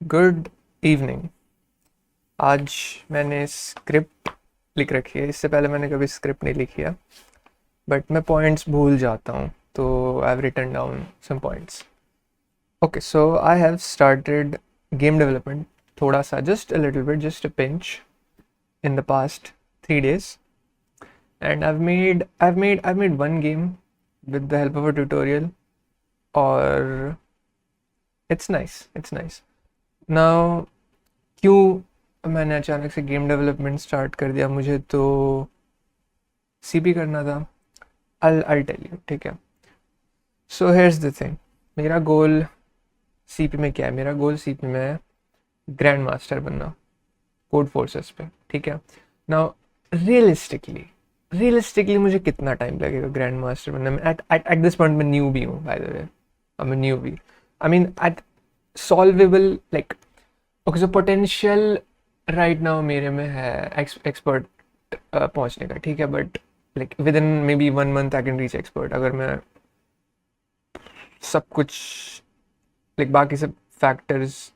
Good evening. आज मैंने script लिख रखी है। इससे पहले मैंने कभी स्क्रिप्ट नहीं लिखी है, बट मैं पॉइंट्स भूल जाता हूँ, तो I have written down some points. Okay, so I have started game development थोड़ा सा, just a little bit, just a pinch in the past 3 days, and I've made one game with the help of a tutorial, or it's nice now. क्यों मैंने अचानक से game development start कर दिया? मुझे तो सीपी करना था। I'll tell you, ठीक है। सो here's the thing, मेरा गोल सीपी में क्या है? मेरा गोल सीपी में है ग्रैंड मास्टर बनना, कोड फोर्सेस पे, ठीक है। नाउ रियलिस्टिकली रियलिस्टिकली मुझे कितना टाइम लगेगा ग्रैंड मास्टर बनने में? एट दिस पॉइंट मैं न्यू भी हूँ, by the way. I am new भी, I mean at solvable, like okay, so potential right now मेरे में है एक्सपर्ट पहुंचने का, ठीक है। But like within maybe 1 month I can reach expert, अगर मैं सब कुछ, लाइक बाकी सब फैक्टर्स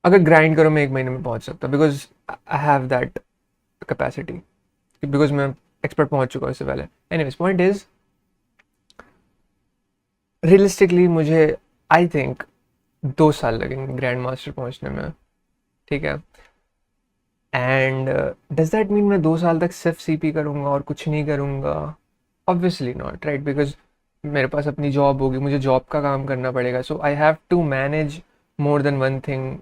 अगर ग्राइंड करो, मैं 1 महीने में पहुंच सकता, because I have that capacity, because मैं एक्सपर्ट पहुंच चुका हूँ इससे पहले। एनीवेज, पॉइंट इज, रियलिस्टिकली मुझे आई थिंक 2 साल लगेंगे ग्रैंड मास्टर पहुंचने में, ठीक है। एंड डज दैट मीन मैं 2 साल तक सिर्फ सीपी करूंगा और कुछ नहीं करूंगा? Obviously not, right? बिकॉज मेरे पास अपनी जॉब होगी, मुझे जॉब का काम करना पड़ेगा, so I have to manage more than one thing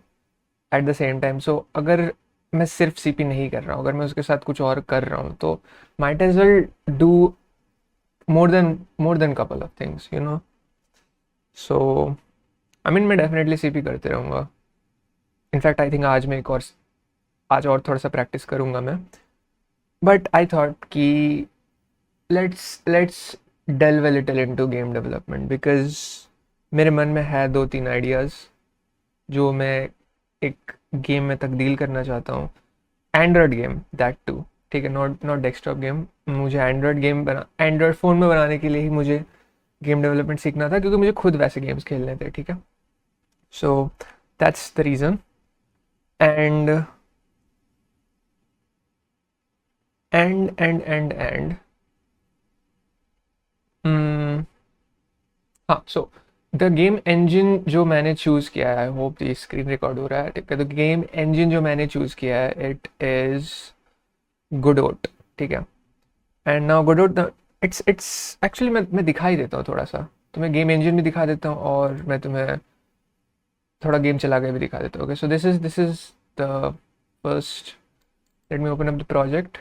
at the same time. So अगर मैं सिर्फ सीपी नहीं कर रहा हूँ, अगर मैं उसके साथ कुछ और कर रहा हूँ, तो might as well do more than couple of things, you know. So I mean मैं डेफिनेटली सीपी करते रहूँगा। इनफैक्ट आई थिंक आज और थोड़ा सा प्रैक्टिस करूँगा मैं। बट आई थॉट कि let's delve a little into game development, because मेरे मन में है 2-3 आइडियाज़ जो मैं एक गेम में तब्दील करना चाहता हूँ। एंड्रॉयड गेम, दैट टू, ठीक है, नॉट नॉट डेस्कटॉप गेम। मुझे एंड्रॉयड गेम बना, एंड्रॉयड फ़ोन में बनाने के लिए ही मुझे गेम डेवलपमेंट सीखना था, क्योंकि मुझे खुद वैसे गेम्स खेलने थे, ठीक है। So that's the reason. And and हाँ, सो द गेम इंजन जो मैंने चूज़ किया है, आई होप ये स्क्रीन रिकॉर्ड हो रहा है, ठीक है। तो गेम इंजन जो मैंने चूज़ किया है, इट इज़ गुडोट, ठीक है। एंड नाउ गुडोट, इट्स एक्चुअली, मैं दिखा ही देता हूँ थोड़ा सा, तुम्हें गेम इंजन भी दिखा देता हूँ, और मैं तुम्हें थोड़ा गेम चला के भी दिखा देता हूँ। Okay, so this is the first, let me open up the project.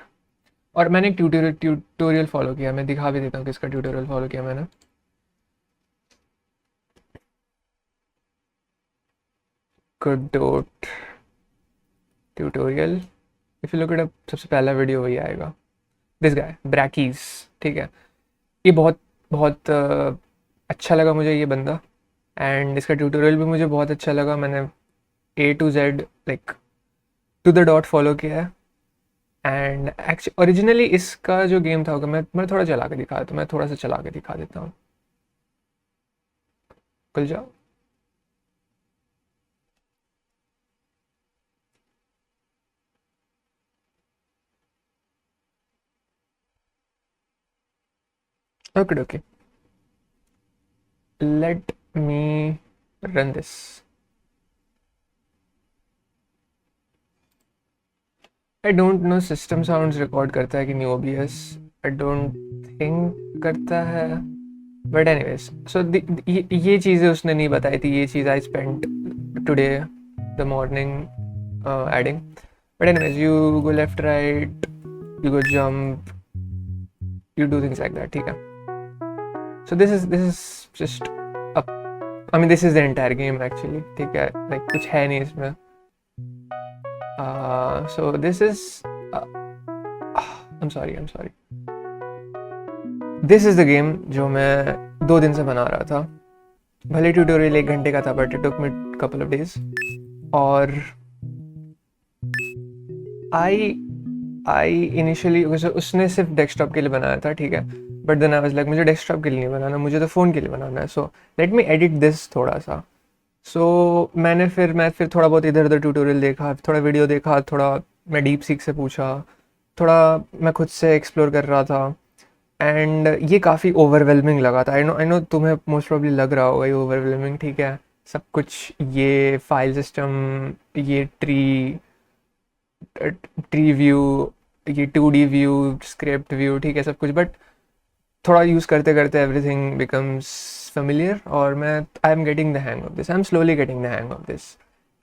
और मैंने एक ट्यूटोरियल फॉलो किया, मैं दिखा भी देता हूँ किसका ट्यूटोरियल फॉलो किया मैंने। Godot tutorial, if you look it up, सबसे पहला वीडियो वही आएगा, दिस गाय ब्रैकीज, ठीक है। ये बहुत बहुत अच्छा लगा मुझे ये बंदा, एंड इसका ट्यूटोरियल भी मुझे बहुत अच्छा लगा। मैंने A to Z, like to the dot follow किया है। एंड एक्चुअली ओरिजिनली इसका जो गेम था, होगा, मैं थोड़ा चला के दिखा देता हूँ, मैं थोड़ा सा चला के दिखा देता हूँ। खुल जाओ। Okay okay, let me run this. I don't know system sounds record करता है कि नहीं OBS, आई डोंट थिंक करता है, बट एनीवेज। सो ये चीज़ें उसने नहीं बताई थी, ये चीज़ I spent today the morning adding. But anyways, you go left right, you go jump, you do things like that, ठीक है। So this is just, I mean this is the entire game actually, ठीक है। Like कुछ है नहीं इसमें। So this is, I am sorry, this is the game जो मैं 2 दिन से बना रहा था। भले ट्यूटोरियल 1 घंटे का था, but it took me couple of days. और आई आई इनिशियली, उसने सिर्फ डेस्कटॉप के लिए बनाया था, ठीक है। But then I was like, मुझे डेस्कटॉप के लिए नहीं बनाना, मुझे तो फ़ोन के लिए बनाना है। So let me edit this थोड़ा सा। मैं फिर थोड़ा बहुत इधर उधर ट्यूटोरियल देखा, थोड़ा वीडियो देखा, थोड़ा मैं डीप सीक से पूछा, थोड़ा मैं खुद से एक्सप्लोर कर रहा था। एंड ये काफ़ी ओवरवेलमिंग लगा था। आई नो तुम्हें मोस्ट प्रॉब्ली लग रहा होगा ये ओवरवेलमिंग, ठीक है, सब कुछ, ये फाइल सिस्टम, ये ट्री व्यू, ये 2D व्यू, स्क्रिप्ट व्यू, ठीक है, सब कुछ, बट थोड़ा यूज़ करते करते एवरीथिंग बिकम्स familiar, और मैं I am getting the hang of this, I am slowly getting the hang of this,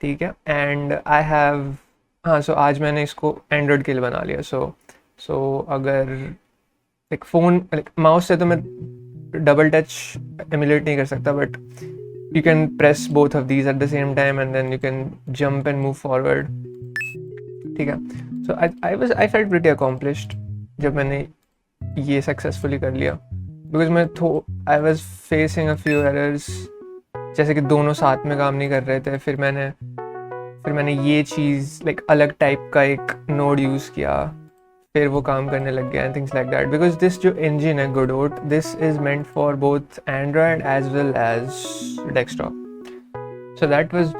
ठीक है। एंड आई हैव, हाँ, सो आज मैंने इसको एंड्रॉयड के लिए बना लिया। सो अगर लाइक फ़ोन, लाइक माउस से तो मैं डबल टच एमुलेट नहीं कर सकता, but you can press both of these at the same time and then you can jump and move forward, ठीक है। so I felt pretty accomplished जब मैंने ये सक्सेसफुली कर लिया, because I was facing a few errors, जैसे कि दोनों साथ में काम नहीं कर रहे थे। फिर मैंने ये चीज़ लाइक अलग टाइप का एक नोड यूज़ किया, फिर वो काम करने लग गया and things like that, because this जो इंजन है Godot, this is meant for both Android as well as desktop. So that was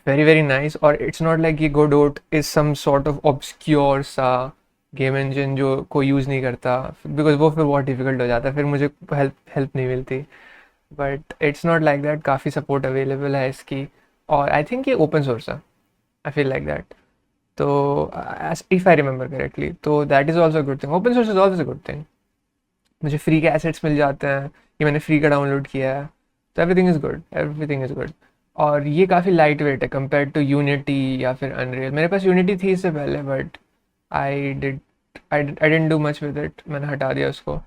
very very nice. और इट्स नॉट लाइक ये Godot is some sort of obscure सा game engine जो कोई use नहीं करता, because वो फिर बहुत डिफिकल्ट हो जाता है, फिर मुझे हेल्प नहीं मिलती। But it's not like that, काफ़ी सपोर्ट अवेलेबल है इसकी, और आई थिंक ये ओपन सोर्स है, आई फील लाइक दैट। तो इफ़ आई रिमेंबर करेक्टली, तो that is also good thing, open source is also good thing. मुझे फ्री के एसेट्स मिल जाते हैं, ये मैंने फ्री का डाउनलोड किया है, तो everything is good, everything is good. और ये काफ़ी लाइट वेट है कंपेयर टू यूनिटी या फिर अनरियल। मेरे पास यूनिटी थी इससे पहले, but I did I didn't do much with it, मैंने हटा दिया उसको।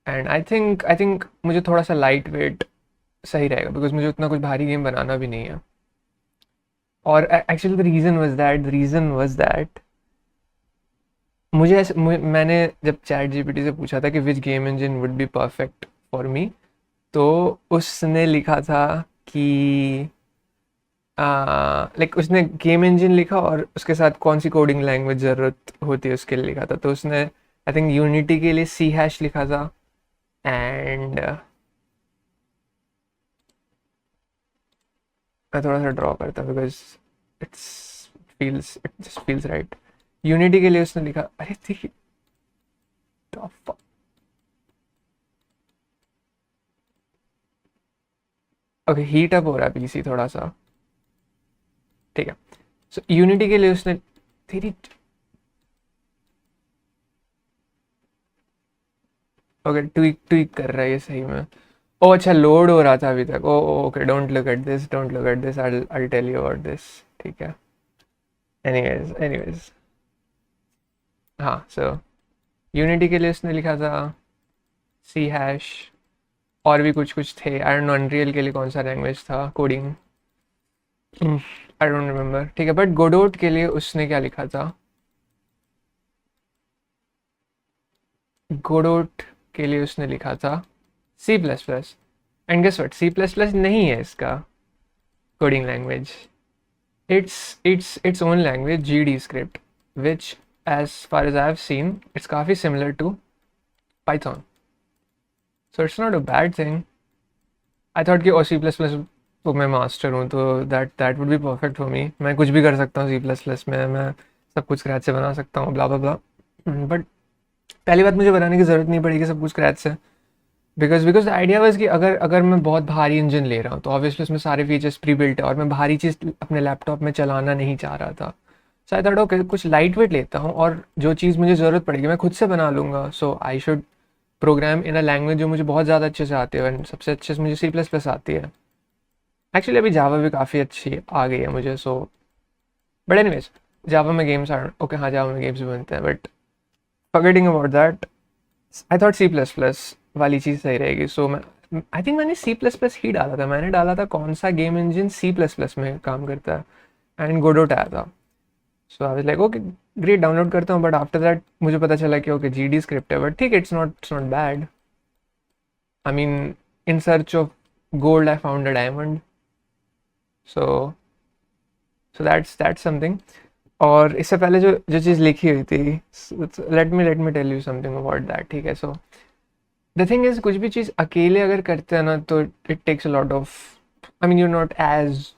एंड आई थिंक मुझे थोड़ा सा लाइट वेट सही रहेगा, बिकॉज मुझे उतना कुछ भारी गेम बनाना भी नहीं है। और actually the reason was that मैंने जब चैट जीपीटी से पूछा था कि which game engine would be perfect for me, तो उसने लिखा था कि लाइक उसने गेम इंजन लिखा और उसके साथ कौन सी कोडिंग लैंग्वेज ज़रूरत होती है उसके लिए लिखा था। तो उसने आई थिंक यूनिटी के लिए सी हैश लिखा था, एंड मैं थोड़ा सा ड्रॉ करता because it's it just feels right. Unity के लिए उसने लिखा, अरे देखिए, ओके, हीट अप हो रहा है पीसी थोड़ा सा, ठीक है। सो यूनिटी के लिए उसने, तेरी, ओके, ट्वीक ट्वीक कर रहा है ये सही में। ओ अच्छा, लोड हो रहा था अभी तक। Oh okay, don't look at this, don't look at this, I tell you about this, ठीक है। एनीवेज हाँ, सो यूनिटी के लिए उसने लिखा था सी हैश, और भी कुछ कुछ थे, आई डोंट नो अनरियल के लिए कौन सा लैंग्वेज था कोडिंग, आई डोंट रिमेम्बर, ठीक है। बट गोडोट के लिए उसने क्या लिखा था, गोडोट के लिए उसने लिखा था C plus plus. And guess what, C plus plus नहीं है इसका coding language, it's own language, GD script, which as far as I've seen, it's काफ़ी similar to Python. So it's not a bad thing. I thought कि C++ तो मैं master हूँ, तो that would be perfect for me. मैं कुछ भी कर सकता हूँ C++ में, मैं सब कुछ स्क्रैच से बना सकता हूँ, ब्ला ब्ला ब्ला। बट पहली बात, मुझे बनाने की ज़रूरत नहीं पड़ेगी सब कुछ स्क्रैच से, बिकॉज द आइडिया वाज कि अगर मैं बहुत भारी इंजन ले रहा हूँ तो ऑब्वियसली उसमें सारे फीचर्स प्री बिल्ट है, और मैं भारी चीज़ अपने लैपटॉप में चलाना नहीं चाह रहा था। सो आई थॉट ओके, कुछ लाइट वेट लेता हूँ, और जो चीज़ मुझे ज़रूरत पड़ेगी मैं खुद से बना लूँगा। So I should program in a language जो मुझे बहुत ज़्यादा अच्छे से आती है, और सबसे अच्छे से मुझे C++ आती है। एक्चुअली अभी जावा भी काफ़ी अच्छी आ गई है मुझे, सो बट एनीवेज, जावा में गेम्स आर ओके, हाँ जावा में गेम्स भी बनते हैं, but forgetting about that, I thought C++ वाली चीज़ सही रहेगी। सो मैं आई थिंक मैंने C++ ही डाला था, मैंने डाला था कौन सा गेम इंजन C++ में काम करता है, एंड गोडोट आया था। So I was like okay great, download करता हूँ। बट आफ्टर दैट मुझे पता चला कि ओके GD स्क्रिप्ट है, बट ठीक है, it's not bad. I mean, in search of gold I found a diamond. So so that's something. और इससे पहले जो जो चीज़ लिखी हुई थी, let me tell you something about that, ठीक है। द थिंग इज़, कुछ भी चीज़ अकेले अगर करते हैं ना, तो it takes a lot of I mean, you're not as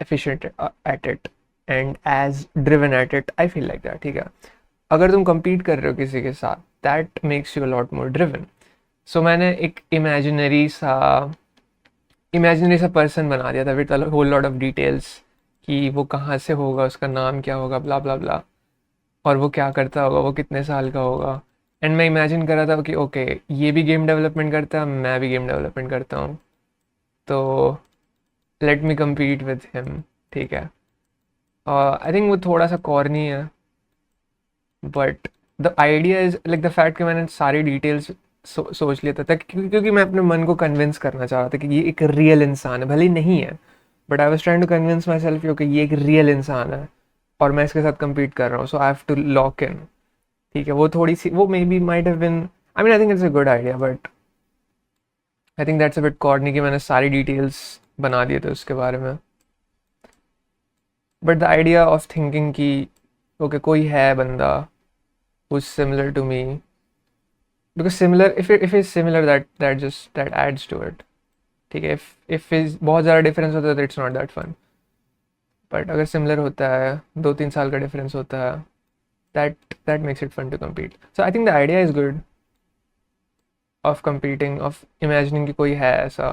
efficient at it and as driven at it. I feel like that. ठीक है, अगर तुम compete कर रहे हो किसी के साथ, that makes you a lot more driven. So मैंने एक imaginary सा पर्सन बना दिया था with a whole lot of details कि वो कहाँ से होगा, उसका नाम क्या होगा, ब्ला ब्ला ब्ला, और वो क्या करता होगा, वो कितने साल का होगा. एंड मैं इमेजिन कर रहा था कि ओके, ये भी गेम डेवलपमेंट करता है, मैं भी गेम डेवलपमेंट करता हूँ, तो let me compete with him. ठीक है, आई थिंक वो थोड़ा सा कॉर्नी है, but the idea is like the fact कि मैंने सारी डिटेल्स सोच लिया था क्योंकि मैं अपने मन को कन्विंस करना चाह रहा था कि ये एक रियल इंसान है, भले ही नहीं है, but I was trying to convince myself कि ये एक रियल इंसान है और मैं इसके साथ कम्पीट कर रहा हूँ, so I have to lock in. ठीक है, वो थोड़ी सी, वो maybe might have been, I mean I think it's a good idea, but I think that's a bit corny कि मैंने सारी डिटेल्स बना दिए थे उसके बारे में. But the idea of thinking कि ओके कोई है बंदा who's similar to me, because similar, if it's similar, that adds to it. ठीक है, if is बहुत ज़्यादा डिफरेंस होता है तो it's not that fun, but अगर सिमिलर होता है, 2-3 साल का डिफरेंस होता है, that makes it fun to compete. So I think the idea is good of competing, of imagining कि कोई है ऐसा.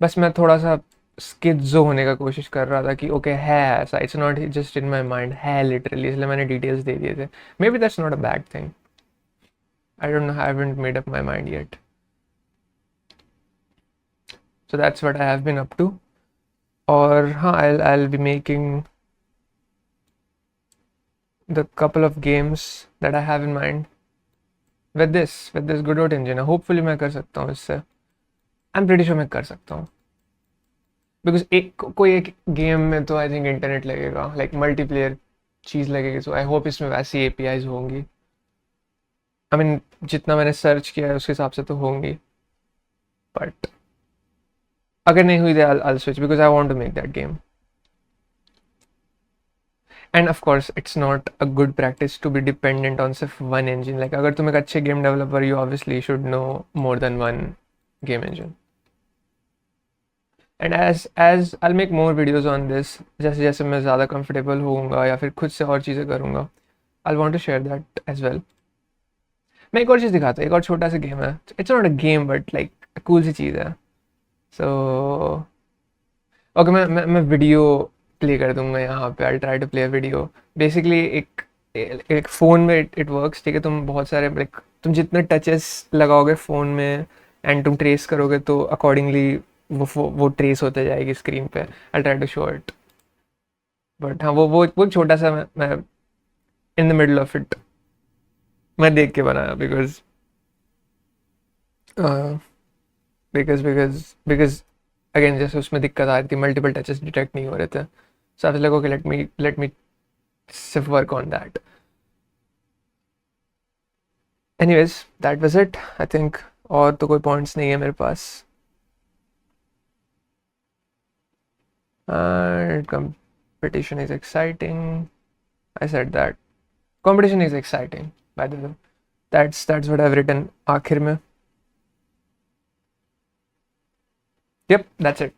बस मैं थोड़ा सा स्किज़ो होने का कोशिश कर रहा था कि ओके है ऐसा, it's not just in my mind, है लिटरली, इसलिए मैंने डिटेल्स दे दिए थे. May be that's not a bad thing. I don't know, I haven't made up my mind yet. So that's what I have been up to. Or I'll be making the couple of games that I have in mind with this Godot engine. Hopefully मैं कर सकता हूँ इससे. I'm pretty sure मैं कर सकता हूँ. Because कोई एक गेम में तो आई थिंक इंटरनेट लगेगा, लाइक मल्टीप्लेयर चीज़ लगेगी, सो आई होप इसमें वैसी APIs होंगी. आई मीन जितना मैंने सर्च किया है उसके हिसाब से तो होंगी, बट अगर नहीं हुई तो I'll switch because I want to make that game. And of course it's not a good practice to be dependent on सिर्फ one engine. Like अगर तुम एक अच्छे game developer, you obviously should know more than one game engine. And as I'll make more videos on this, जैसे जैसे मैं ज़्यादा comfortable होऊंगा या फिर खुद से और चीज़ें करूँगा, I'll want to share that as well. मैं एक और चीज़ दिखाता हूँ, एक और छोटा सा गेम है. It's not a game but like cool सी चीज़ है. So ओके, मैं वीडियो प्ले कर दूंगा यहाँ पे. I try to play video. Basically एक फ़ोन में इट वर्क्स. ठीक है, तुम बहुत सारे लाइक तुम जितने टचेस लगाओगे फ़ोन में एंड तुम ट्रेस करोगे तो अकॉर्डिंगली वो ट्रेस होते जाएगी स्क्रीन पे. I try to show it, but हाँ वो छोटा सा मैं in the middle of it मैं देख के बनाया बिकॉज अगेन जैसे उसमें दिक्कत आ रही थी, मल्टीपल टचेस डिटेक्ट नहीं हो रहे थे. सो आई लगा कि लेट मी सिर्फ work on that. Anyways that was it I think. और तो कोई पॉइंट्स नहीं है मेरे पास. Competition is exciting. I said that. Competition is exciting, by the way. That's what I've written आखिर में. Yep, that's it.